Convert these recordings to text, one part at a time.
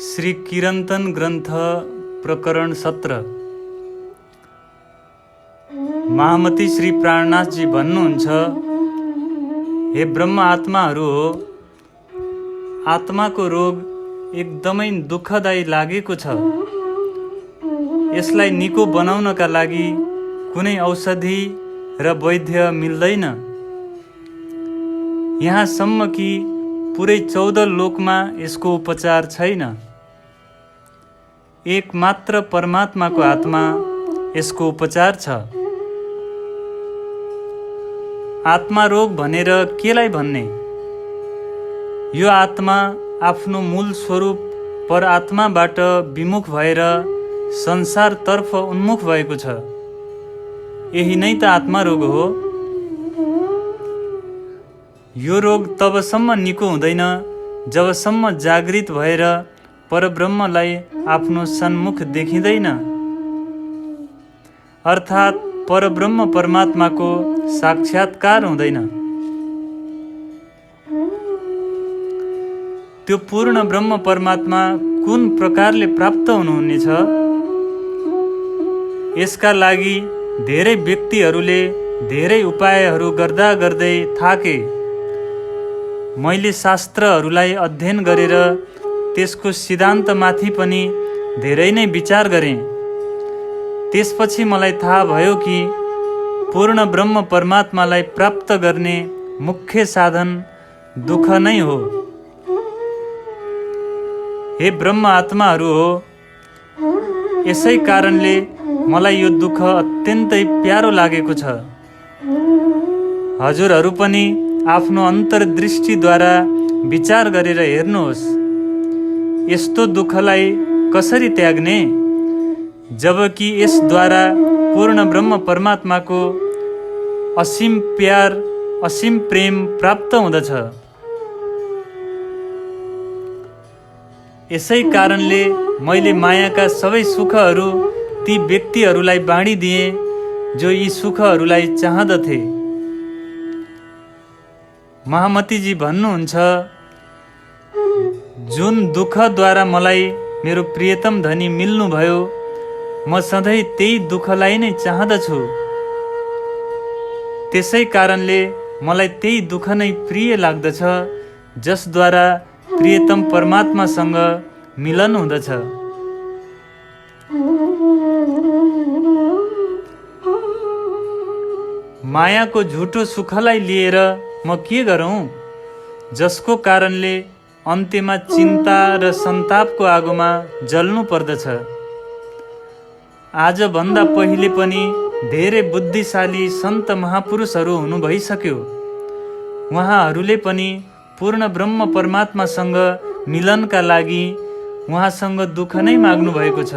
श्री कीर्तन ग्रन्थ प्रकरण 17। महामती श्री प्राणनाथ जी भन्नुहुन्छ, हे ब्रह्म आत्माहरू हो, आत्माको रोग एकदमै दुःखदायी लागेको छ। यसलाई निको बनाउनका लागि कुनै औषधि र वैद्य मिल्दैन। यहाँसम्म कि पुरै 14 लोकमा यसको उपचार छैन। एक मात्र परमात्माको आत्मा यसको उपचार छ। आत्मा रोग भनेर केलाई भन्ने? यो आत्मा आफ्नो मूल स्वरूप पर आत्माबाट विमुख भएर संसारतर्फ उन्मुख भएको छ। यही नै त आत्मा रोग हो। यो रोग तबसम्म निको हुँदैन जबसम्म जागृत भएर परब्रह्मलाई आफ्नो सन्मुख देखिँदैन, अर्थात् परब्रह्म परमात्माको साक्षात्कार हुँदैन। त्यो पूर्ण ब्रह्म परमात्मा कुन प्रकारले प्राप्त हुनुहुनेछ? यसका लागि धेरै व्यक्तिहरूले धेरै उपायहरू गर्दा गर्दै थाके। मैले शास्त्रहरूलाई अध्ययन गरेर त्यसको सिद्धान्तमाथि पनि धेरै नै विचार गरेँ। त्यसपछि मलाई थाहा भयो कि पूर्ण ब्रह्म परमात्मालाई प्राप्त गर्ने मुख्य साधन दुःख नै हो। हे ब्रह्म आत्माहरू हो, यसै कारणले मलाई यो दुःख अत्यन्तै प्यारो लागेको छ। हजुरहरू पनि आफ्नो अन्तर्दृष्टिद्वारा विचार गरेर हेर्नुहोस्, यस्तो दुःखलाई कसरी त्याग्ने, जबकि यसद्वारा पूर्ण ब्रह्म परमात्माको असीम प्यार, असीम प्रेम प्राप्त हुँदछ। यसै कारणले मैले मायाका सबै सुखहरू ती व्यक्तिहरूलाई बाँडिदिएँ जो यी सुखहरूलाई चाहँदथे। महामतीजी भन्नुहुन्छ, जुन दुःखद्वारा मलाई मेरो प्रियतम धनी मिल्नुभयो, म सधैँ त्यही दुःखलाई नै चाहदछु। त्यसै कारणले मलाई त्यही दुःख नै प्रिय लाग्दछ जसद्वारा प्रियतम परमात्मासँग मिलन हुँदछ। मायाको झुटो सुखलाई लिएर म के गरौँ, जसको कारणले अन्त्यमा चिन्ता र सन्तापको आगोमा जल्नु पर्दछ। आजभन्दा पहिले पनि धेरै बुद्धिशाली सन्त महापुरुषहरू हुनु भइसक्यो। उहाँहरूले पनि पूर्ण ब्रह्म परमात्मासँग मिलनका लागि उहाँसँग दुःख नै माग्नु भएको छ।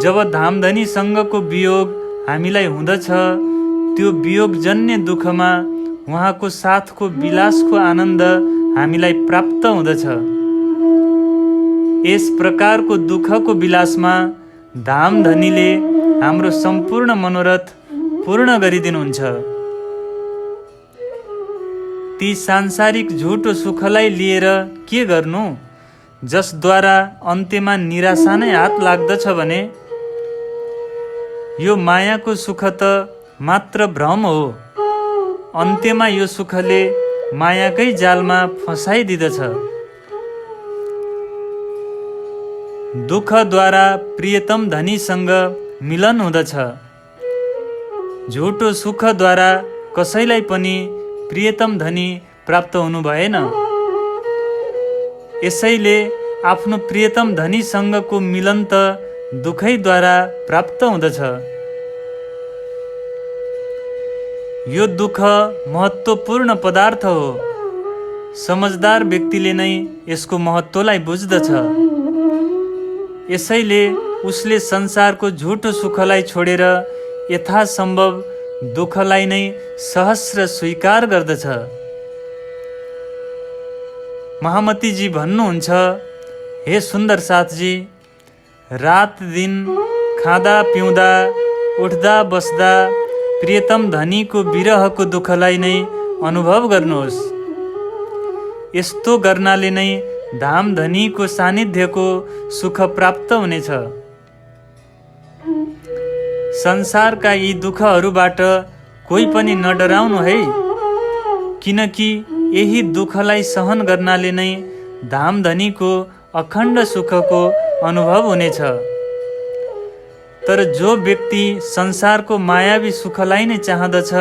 जब धामधनीसँगको वियोग हामीलाई हुँदछ, त्यो वियोगजन्य दुःखमा उहाँको साथको विलासको आनन्द हामीलाई प्राप्त हुँदछ। यस प्रकारको दुःखको विलासमा धामधनीले हाम्रो सम्पूर्ण मनोरथ पूर्ण गरिदिनुहुन्छ। ती सांसारिक झुटो सुखलाई लिएर के गर्नु, जसद्वारा अन्त्यमा निराशा नै हात लाग्दछ भने? यो मायाको सुख त मात्र भ्रम हो। अन्त्यमा यो सुखले मायाकै जालमा फसाइदिदछ। दुःखद्वारा प्रियतम धनीसँग मिलन हुँदछ। झुटो सुखद्वारा कसैलाई पनि प्रियतम धनी प्राप्त हुनु भएन। यसैले आफ्नो प्रियतम धनीसँगको मिलन त दुःखैद्वारा प्राप्त हुँदछ। यो दुःख महत्त्वपूर्ण पदार्थ हो। समझदार व्यक्तिले नै यसको महत्त्वलाई बुझ्दछ। यसैले उसले संसारको झुटो सुखलाई छोडेर यथासम्भव दुःखलाई नै सहस्र स्वीकार गर्दछ। महामतीजी भन्नुहुन्छ, हे सुन्दर साथजी, रात दिन खाँदा पिउँदा उठ्दा बस्दा प्रियतम धनीको विरहको दुःखलाई नै अनुभव गर्नुहोस्। यस्तो गर्नाले नै धाम धनीको सानिध्यको सुख प्राप्त हुनेछ। संसारका यी दुःखहरूबाट कोही पनि नडराउनु है, किनकि यही दुःखलाई सहन गर्नाले नै धाम धनीको अखण्ड सुखको अनुभव हुनेछ। तर जो व्यक्ति संसारको मायावी सुखलाई नै चाहदछ,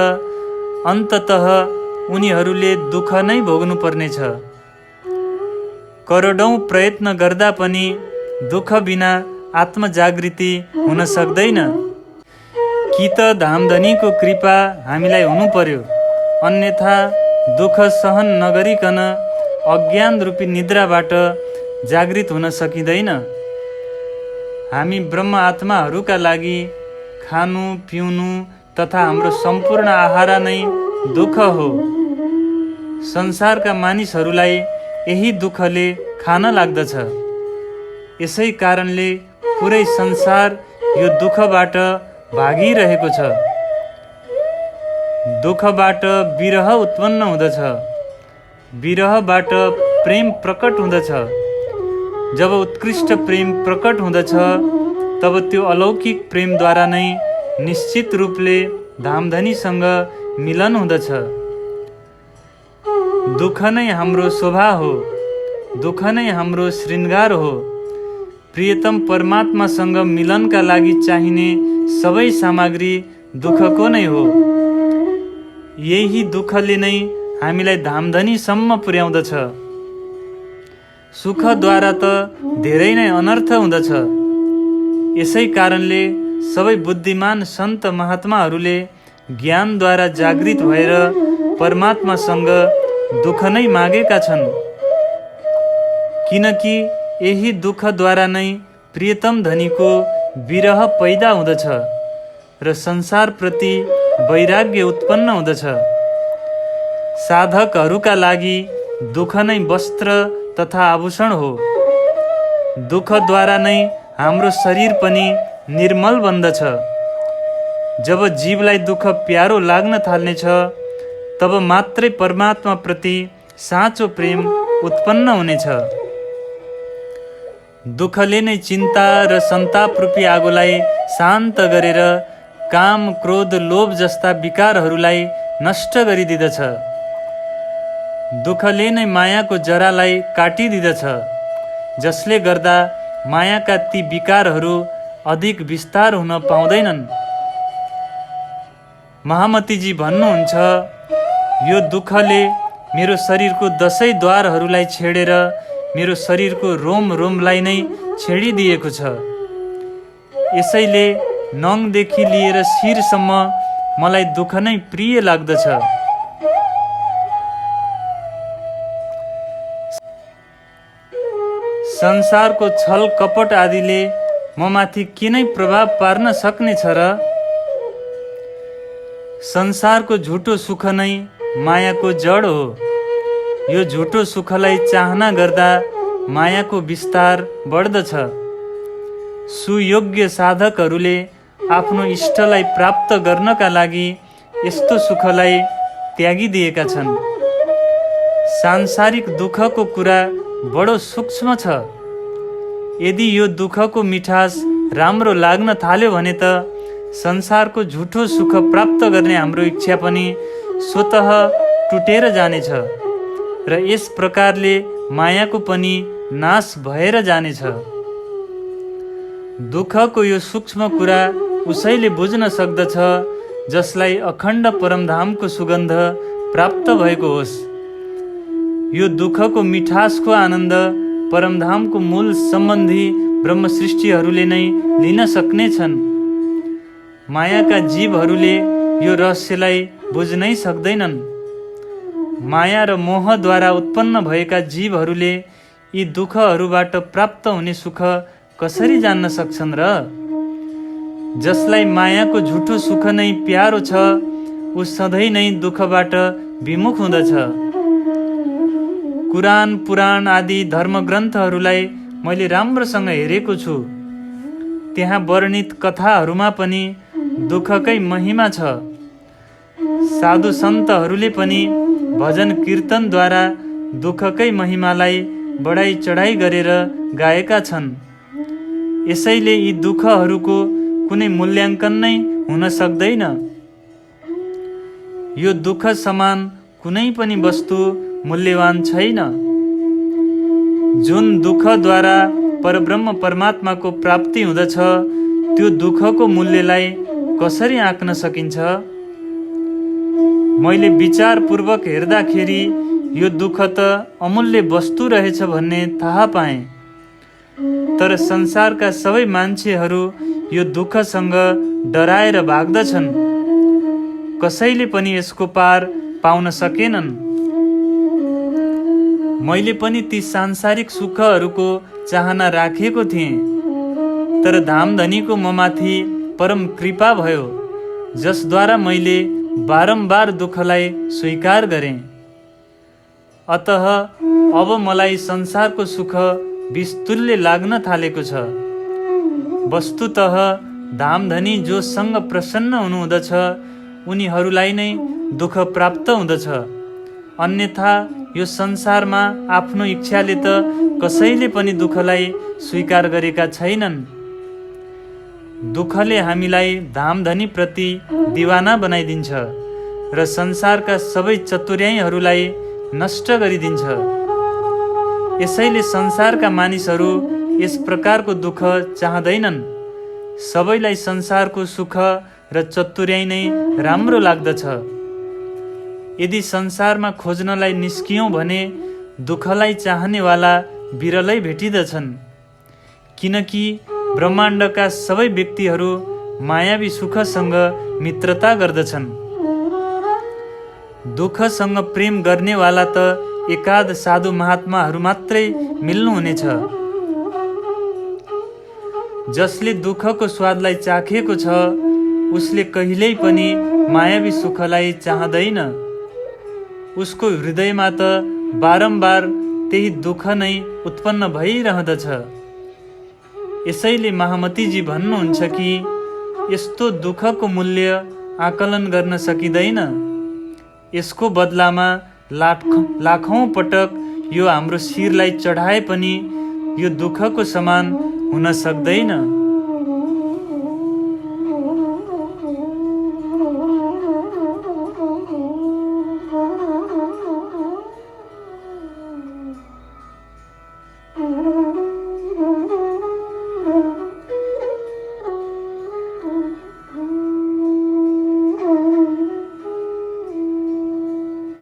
अन्ततः उनीहरूले दुःख नै भोग्नु पर्नेछ। करोडौं प्रयत्न गर्दा पनि दुःख बिना आत्मजागृति हुन सक्दैन। कि त धामधनीको कृपा हामीलाई हुनु पर्यो, अन्यथा दुःख सहन नगरिकन अज्ञान रूपी निद्राबाट जागृत हुन सकिँदैन। हामी ब्रह्म आत्माहरूका लागि खानु पिउनु तथा हाम्रो सम्पूर्ण आहार नै दुःख हो। संसारका मानिसहरूलाई यही दुःखले खान लाग्दछ। यसै कारणले पुरै संसार यो दुःखबाट भागिरहेको छ। दुःखबाट विरह उत्पन्न हुँदछ, विरहबाट प्रेम प्रकट हुँदछ। जब उत्कृष्ट प्रेम प्रकट हुँदछ तब त्यो अलौकिक प्रेमद्वारा नै निश्चित रूपले धामधनीसँग मिलन हुँदछ। दुःख नै हाम्रो शोभा हो, दुःख नै हाम्रो श्रृङ्गार हो। प्रियतम परमात्मासँग मिलनका लागि चाहिने सबै सामग्री दुःखको नै हो। यही दुःखले नै हामीलाई धामधनीसम्म पुर्याउँदछ। सुखद्वारा त धेरै नै अनर्थ हुँदछ। यसै कारणले सबै बुद्धिमान सन्त महात्माहरूले ज्ञानद्वारा जागृत भएर परमात्मासँग दुःख नै मागेका छन्, किनकि यही दुःखद्वारा नै प्रियतम धनीको विरह पैदा हुँदछ र संसारप्रति वैराग्य उत्पन्न हुँदछ। साधकहरूका लागि दुःख नै वस्त्र तथा आभूषण हो। दुःखद्वारा नै हाम्रो शरीर पनि निर्मल बन्दछ। जब जीवलाई दुःख प्यारो लाग्न थाल्नेछ तब मात्रै परमात्माप्रति साँचो प्रेम उत्पन्न हुनेछ। दुःखले नै चिन्ता र सन्ताप रूपी आगोलाई शान्त गरेर काम क्रोध लोभ जस्ता विकारहरूलाई नष्ट गरिदिदछ। दुःखले नै मायाको जरालाई काटिदिदछ, जसले गर्दा मायाका ती विकारहरू अधिक विस्तार हुन पाउँदैनन्। महामतीजी भन्नुहुन्छ, यो दुःखले मेरो शरीरको 10 द्वारहरूलाई छेडेर मेरो शरीरको रोम रोमलाई नै छेडिदिएको छ। यसैले नङदेखि लिएर शिरसम्म मलाई दुःख नै प्रिय लाग्दछ। संसारको छल कपट आदिले ममाथि किनै प्रभाव पार्न सक्नेछ र? संसारको झुटो सुख नै मायाको जड हो। यो झुटो सुखलाई चाहना गर्दा मायाको विस्तार बढ्दछ। सुयोग्य साधकहरूले आफ्नो इष्टलाई प्राप्त गर्नका लागि यस्तो सुखलाई त्यागिदिएका छन्। सांसारिक दुःखको कुरा बडो सूक्ष्म छ। यदि यो दुःखको मिठास राम्रो लाग्न थाल्यो भने त संसारको झुटो सुख प्राप्त गर्ने हाम्रो इच्छा पनि स्वतः टुटेर जानेछ र यस प्रकारले मायाको पनि नाश भएर जानेछ। दुःखको यो सूक्ष्म कुरा उसैले बुझ्न सक्दछ जसलाई अखण्ड परमधामको सुगन्ध प्राप्त भएको होस्। यो दुःखको मिठासको आनन्द परमधामको मूल सम्बन्धी ब्रह्म सृष्टिहरूले नै लिन सक्नेछन्। मायाका जीवहरूले यो रहस्यलाई बुझ्नै सक्दैनन्। माया र मोहद्वारा उत्पन्न भएका जीवहरूले यी दुःखहरूबाट प्राप्त हुने सुख कसरी जान्न सक्छन् र? जसलाई मायाको झुटो सुख नै प्यारो छ, ऊ सधैँ नै दुःखबाट विमुख हुँदछ। कुरान पुराण आदि धर्मग्रन्थहरूलाई मैले राम्रोसँग हेरेको छु। त्यहाँ वर्णित कथाहरूमा पनि दुःखकै महिमा छ। साधु सन्तहरूले पनि भजन कीर्तनद्वारा दुःखकै महिमालाई बढाइ चढाइ गरेर गाएका छन्। यसैले यी दुःखहरूको कुनै मूल्याङ्कन नै हुन सक्दैन। यो दुःख समान कुनै पनि वस्तु मूल्यवान छैन। जुन दुःखद्वारा परब्रह्म परमात्माको प्राप्ति हुँदछ त्यो दुःखको मूल्यलाई कसरी आँक्न सकिन्छ? मैले विचारपूर्वक हेर्दाखेरि यो दुःख त अमूल्य वस्तु रहेछ भन्ने थाहा पाएँ। तर संसारका सबै मान्छेहरू यो दुःखसँग डराएर भाग्दछन्। कसैले पनि यसको पार पाउन सकेनन्। मैले पनि ती सांसारिक सुखहरूको चाहना राखेको थिएँ, तर धामधनीको ममाथि परम कृपा भयो, जसद्वारा मैले बारम्बार दुःखलाई स्वीकार गरेँ। अतः अब मलाई संसारको सुख विस्तुल्य लाग्न थालेको छ। वस्तुतः धामधनी जोसँग प्रसन्न हुनुहुँदछ उनीहरूलाई नै दुःख प्राप्त हुँदछ। अन्यथा यो संसारमा आफ्नो इच्छाले त कसैले पनि दुःखलाई स्वीकार गरेका छैनन्। दुःखले हामीलाई धामधनी प्रति दिवाना बनाइदिन्छ र संसारका सबै चतुर्याइहरूलाई नष्ट गरिदिन्छ। यसैले संसारका मानिसहरू यस प्रकारको दुःख चाहँदैनन्। सबैलाई संसारको सुख र चतुर्याइ नै राम्रो लाग्दछ। यदि संसारमा खोज्नलाई निस्कियौँ भने दुःखलाई चाहनेवाला विरलै भेटिदछन्, किनकि ब्रह्माण्डका सबै व्यक्तिहरू मायावी सुखसँग मित्रता गर्दछन्। दुःखसँग प्रेम गर्नेवाला त एकाध साधु महात्माहरू मात्रै मिल्नुहुनेछ। जसले दुःखको स्वादलाई चाखेको छ उसले कहिल्यै पनि मायावी सुखलाई चाहँदैन। उसको हृदयमा त बारम्बार त्यही दुःख नै उत्पन्न भइरहँदछ। यसैले महामतीजी भन्नुहुन्छ कि यस्तो दुःखको मूल्य आकलन गर्न सकिँदैन। यसको बदलामा लाखौं पटक यो हाम्रो शिरलाई चढाए पनि यो दुःखको समान हुन सक्दैन।